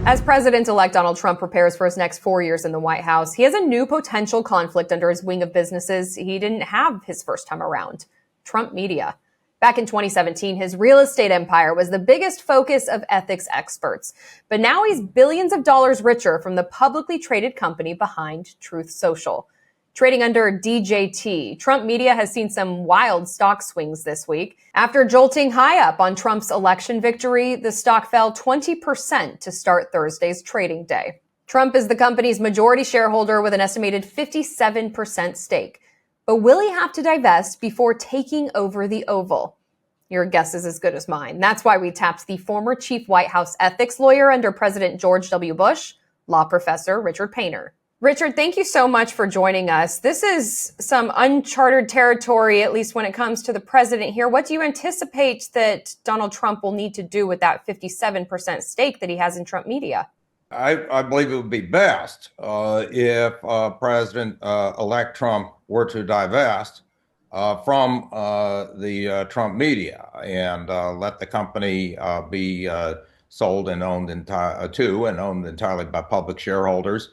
As President-elect Donald Trump prepares for his next 4 years in the White House, he has a new potential conflict under his wing of businesses he didn't have his first time around: Trump Media. Back in 2017, his real estate empire was the biggest focus of ethics experts. But now he's billions of dollars richer from the publicly traded company behind Truth Social. Trading under DJT, Trump Media has seen some wild stock swings this week. After jolting high up on Trump's election victory, the stock fell 20% to start Thursday's trading day. Trump is the company's majority shareholder with an estimated 57% stake. But will he have to divest before taking over the Oval? Your guess is as good as mine. That's why we tapped the former chief White House ethics lawyer under President George W. Bush, law professor Richard Painter. Richard, thank you so much for joining us. This is some uncharted territory, at least when it comes to the president here. What do you anticipate that Donald Trump will need to do with that 57% stake that he has in Trump Media? I believe it would be best if President-elect Trump were to divest from the Trump Media and let the company be sold and owned entirely by public shareholders,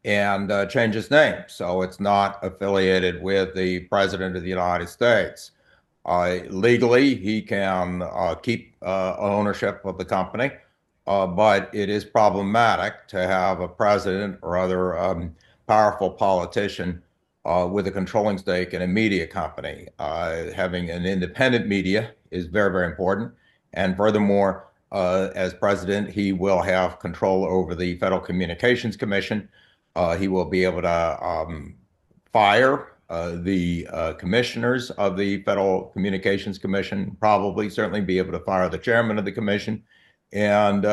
and change its name so it's not affiliated with the President of the United States. Legally, he can keep ownership of the company, but it is problematic to have a president or other powerful politician with a controlling stake in a media company. Having an independent media is very, very important. And furthermore, as president, he will have control over the Federal Communications Commission. He will be able to fire the commissioners of the Federal Communications Commission, certainly be able to fire the chairman of the commission, and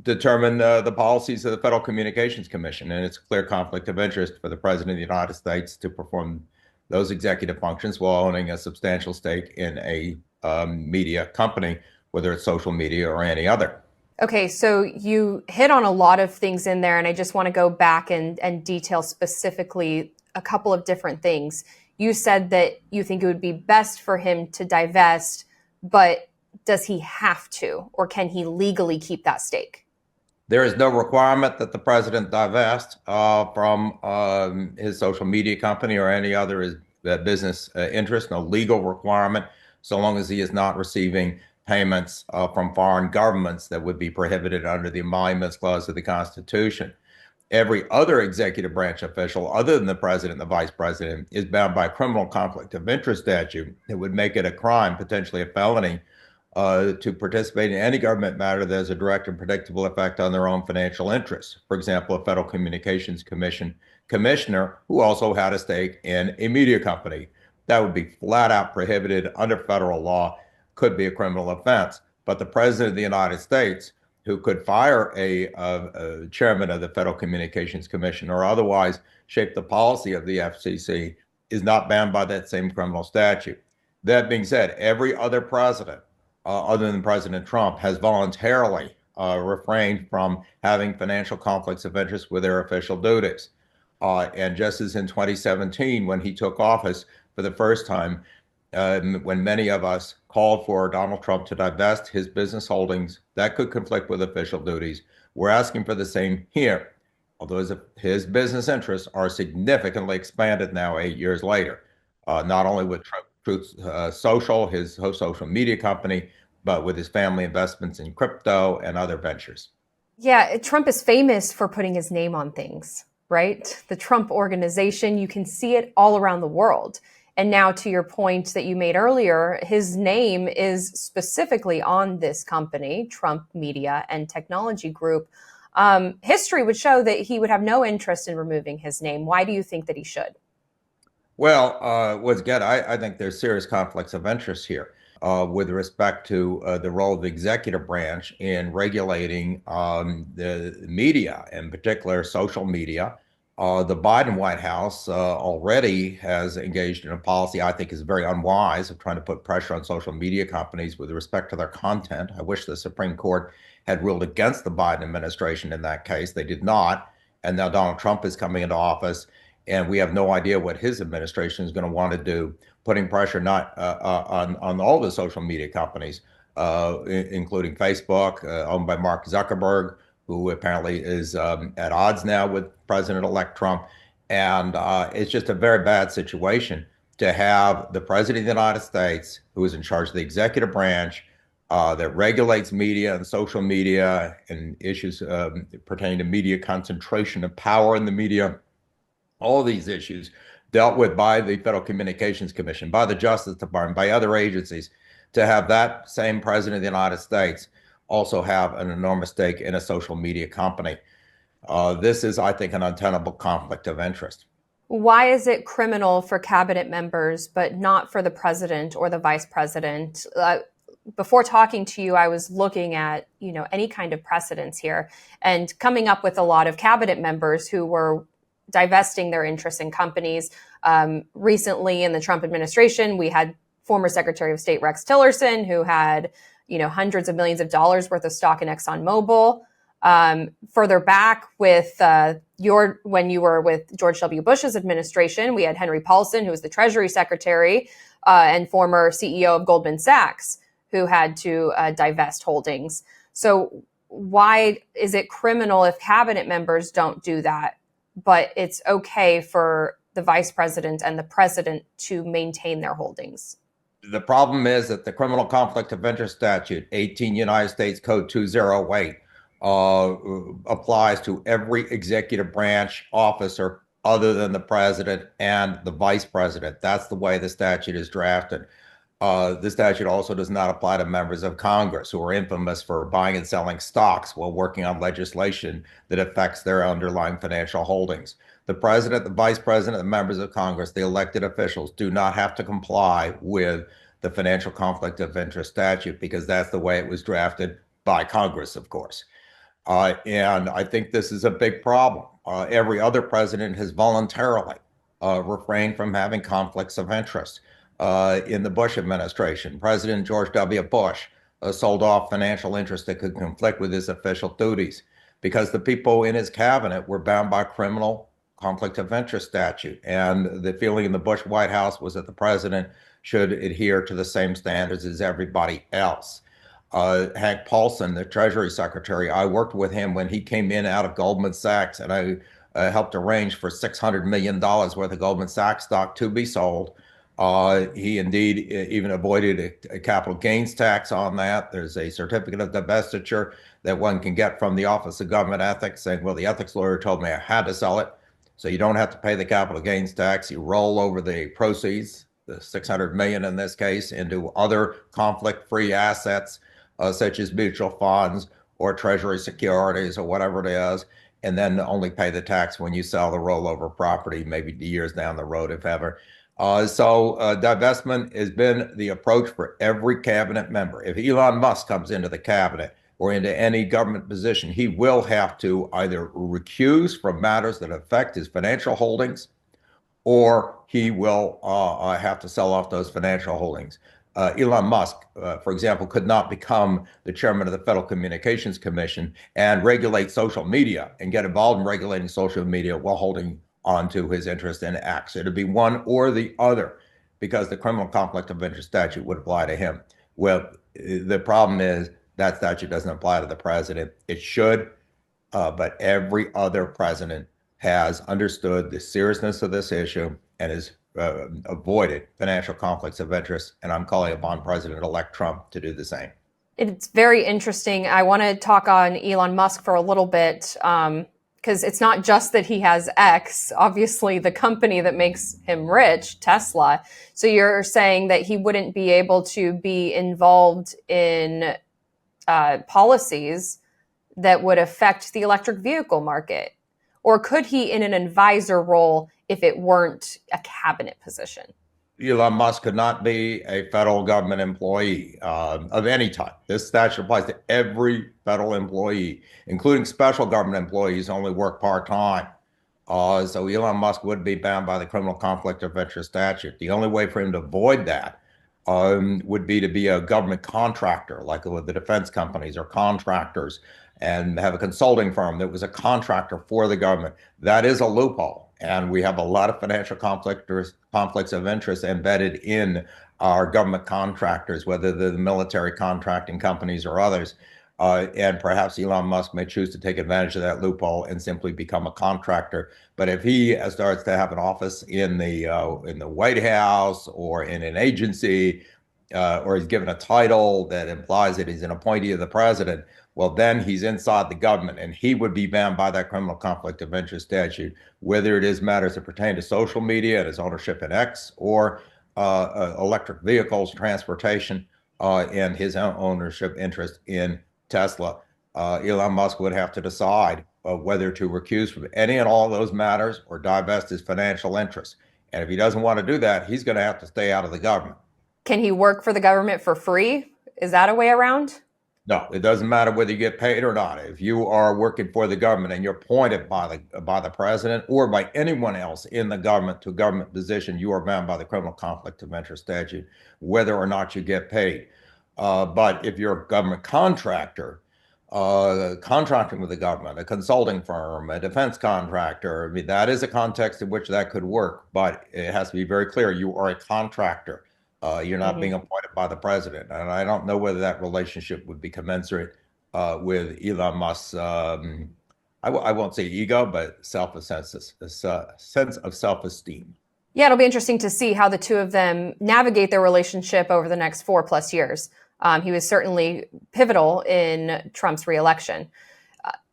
determine the policies of the Federal Communications Commission. And it's a clear conflict of interest for the President of the United States to perform those executive functions while owning a substantial stake in a media company, whether it's social media or any other. Okay, so you hit on a lot of things in there, and I just want to go back and detail specifically a couple of different things. You said that you think it would be best for him to divest, but does he have to, or can he legally keep that stake? There is no requirement that the president divest from his social media company or any other business interest, no legal requirement, so long as he is not receiving payments from foreign governments that would be prohibited under the Emoluments Clause of the Constitution. Every other executive branch official, other than the president and the vice president, is bound by a criminal conflict of interest statute that would make it a crime, potentially a felony, to participate in any government matter that has a direct and predictable effect on their own financial interests. For example, a Federal Communications Commission commissioner who also had a stake in a media company. That would be flat out prohibited under federal law, could be a criminal offense. But the President of the United States, who could fire a chairman of the Federal Communications Commission or otherwise shape the policy of the FCC, is not bound by that same criminal statute. That being said, every other president, other than President Trump, has voluntarily refrained from having financial conflicts of interest with their official duties. And just as in 2017, when he took office for the first time, when many of us called for Donald Trump to divest his business holdings that could conflict with official duties, we're asking for the same here, although his business interests are significantly expanded now 8 years later, not only with Truth Social, his social media company, but with his family investments in crypto and other ventures. Yeah, Trump is famous for putting his name on things, right? The Trump Organization, you can see it all around the world. And now, to your point that you made earlier, his name is specifically on this company, Trump Media and Technology Group. History would show that he would have no interest in removing his name. Why do you think that he should? Well, once again, I think there's serious conflicts of interest here with respect to the role of the executive branch in regulating the media, in particular social media. The Biden White House already has engaged in a policy I think is very unwise of trying to put pressure on social media companies with respect to their content. I wish the Supreme Court had ruled against the Biden administration in that case. They did not. And now Donald Trump is coming into office, and we have no idea what his administration is going to want to do, putting pressure not on all the social media companies, including Facebook, owned by Mark Zuckerberg, who apparently is at odds now with President-elect Trump. And it's just a very bad situation to have the President of the United States, who is in charge of the executive branch, that regulates media and social media and issues pertaining to media concentration of power in the media, all these issues dealt with by the Federal Communications Commission, by the Justice Department, by other agencies, to have that same President of the United States also have an enormous stake in a social media company. This is, I think, an untenable conflict of interest. Why is it criminal for cabinet members, but not for the president or the vice president? Before talking to you, I was looking at, any kind of precedents here and coming up with a lot of cabinet members who were divesting their interests in companies. Recently in the Trump administration, we had former Secretary of State Rex Tillerson, who had, hundreds of millions of dollars worth of stock in ExxonMobil. Further back with when you were with George W. Bush's administration, we had Henry Paulson, who was the Treasury Secretary and former CEO of Goldman Sachs, who had to divest holdings. So why is it criminal if cabinet members don't do that, but it's okay for the vice president and the president to maintain their holdings? The problem is that the criminal conflict of interest statute, 18 United States Code 208, applies to every executive branch officer other than the president and the vice president. That's the way the statute is drafted. The statute also does not apply to members of Congress who are infamous for buying and selling stocks while working on legislation that affects their underlying financial holdings. The president, the vice president, the members of Congress, the elected officials do not have to comply with the financial conflict of interest statute because that's the way it was drafted by Congress, of course. And I think this is a big problem. Every other president has voluntarily refrained from having conflicts of interest. In the Bush administration, President George W. Bush sold off financial interests that could conflict with his official duties because the people in his cabinet were bound by criminal conflict of interest statute. And the feeling in the Bush White House was that the president should adhere to the same standards as everybody else. Hank Paulson, the Treasury Secretary, I worked with him when he came in out of Goldman Sachs, and I helped arrange for $600 million worth of Goldman Sachs stock to be sold. He indeed even avoided a capital gains tax on that. There's a certificate of divestiture that one can get from the Office of Government Ethics saying, well, the ethics lawyer told me I had to sell it. So you don't have to pay the capital gains tax. You roll over the proceeds, the 600 million in this case, into other conflict-free assets, such as mutual funds or treasury securities or whatever it is, and then only pay the tax when you sell the rollover property, maybe years down the road, if ever. So divestment has been the approach for every cabinet member. If Elon Musk comes into the cabinet or into any government position, he will have to either recuse from matters that affect his financial holdings, or he will have to sell off those financial holdings. Elon Musk, for example, could not become the chairman of the Federal Communications Commission and regulate social media and get involved in regulating social media while holding on to his interest in X. It'd be one or the other because the criminal conflict of interest statute would apply to him. Well, the problem is that statute doesn't apply to the president. It should, but every other president has understood the seriousness of this issue and has avoided financial conflicts of interest. And I'm calling upon President-elect Trump to do the same. It's very interesting. I want to talk on Elon Musk for a little bit because it's not just that he has X, obviously the company that makes him rich, Tesla. So you're saying that he wouldn't be able to be involved in policies that would affect the electric vehicle market? Or could he in an advisor role if it weren't a cabinet position? Elon Musk could not be a federal government employee of any type. This statute applies to every federal employee, including special government employees who only work part-time. So Elon Musk would be bound by the criminal conflict of interest statute. The only way for him to avoid that would be to be a government contractor, like with the defense companies or contractors, and have a consulting firm that was a contractor for the government. That is a loophole. And we have a lot of financial conflicts of interest embedded in are government contractors, whether they're the military contracting companies or others. And perhaps Elon Musk may choose to take advantage of that loophole and simply become a contractor. But if he starts to have an office in the White House or in an agency, or he's given a title that implies that he's an appointee of the president, well, then he's inside the government, and he would be bound by that criminal conflict of interest statute, whether it is matters that pertain to social media and his ownership in X, or electric vehicles, transportation, and his own ownership interest in Tesla. Elon Musk would have to decide whether to recuse from any and all of those matters or divest his financial interests. And if he doesn't want to do that, he's going to have to stay out of the government. Can he work for the government for free? Is that a way around? No, it doesn't matter whether you get paid or not. If you are working for the government and you're appointed by the president or by anyone else in the government to a government position, you are bound by the criminal conflict of interest statute, whether or not you get paid. But if you're a government contractor, contracting with the government, a consulting firm, a defense contractor, I mean, that is a context in which that could work. But it has to be very clear, you are a contractor. You're not being appointed by the president. And I don't know whether that relationship would be commensurate with Elon Musk's, I won't say ego, but sense of self-esteem. Yeah, it'll be interesting to see how the two of them navigate their relationship over the next 4+ years. He was certainly pivotal in Trump's reelection.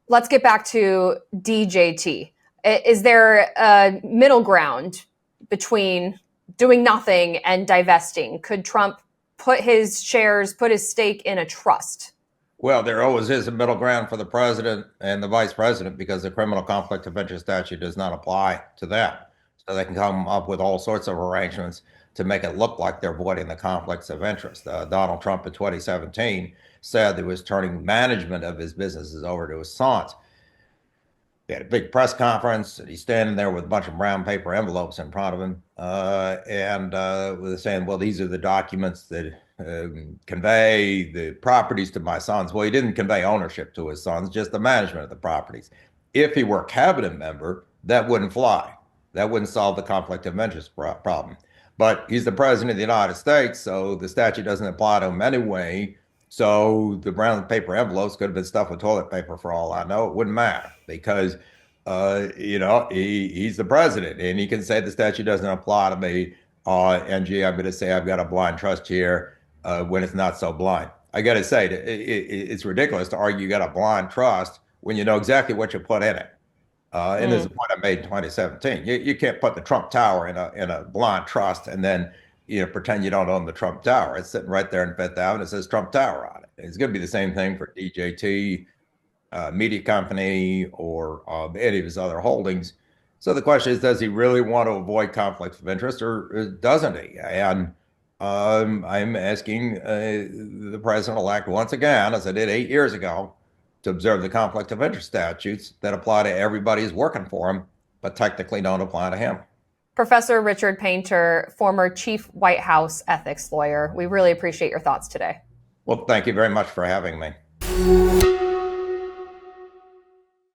Let's get back to DJT. Is there a middle ground between doing nothing and divesting? Could Trump put his shares, put his stake in a trust? Well, there always is a middle ground for the president and the vice president because the criminal conflict of interest statute does not apply to that. So they can come up with all sorts of arrangements to make it look like they're avoiding the conflicts of interest. Donald Trump in 2017 said that he was turning management of his businesses over to his sons. He had a big press conference, and he's standing there with a bunch of brown paper envelopes in front of him, and was saying, well, these are the documents that convey the properties to my sons. Well, he didn't convey ownership to his sons, just the management of the properties. If he were a cabinet member, that wouldn't fly. That wouldn't solve the conflict of interest problem. But he's the president of the United States, so the statute doesn't apply to him anyway. So the brown paper envelopes could have been stuffed with toilet paper for all I know. It wouldn't matter because, he's the president and he can say the statute doesn't apply to me. And gee, I'm going to say I've got a blind trust here when it's not so blind. I got to say, it's ridiculous to argue you got a blind trust when you know exactly what you put in it. And there's a point I made in 2017. You can't put the Trump Tower in a blind trust and then pretend you don't own the Trump Tower. It's sitting right there in Fifth Avenue. It says Trump Tower on it. It's going to be the same thing for DJT, media company, or any of his other holdings. So the question is, does he really want to avoid conflicts of interest, or doesn't he? And I'm asking the president-elect once again, as I did 8 years ago, to observe the conflict of interest statutes that apply to everybody who's working for him, but technically don't apply to him. Professor Richard Painter, former chief White House ethics lawyer. We really appreciate your thoughts today. Well, thank you very much for having me.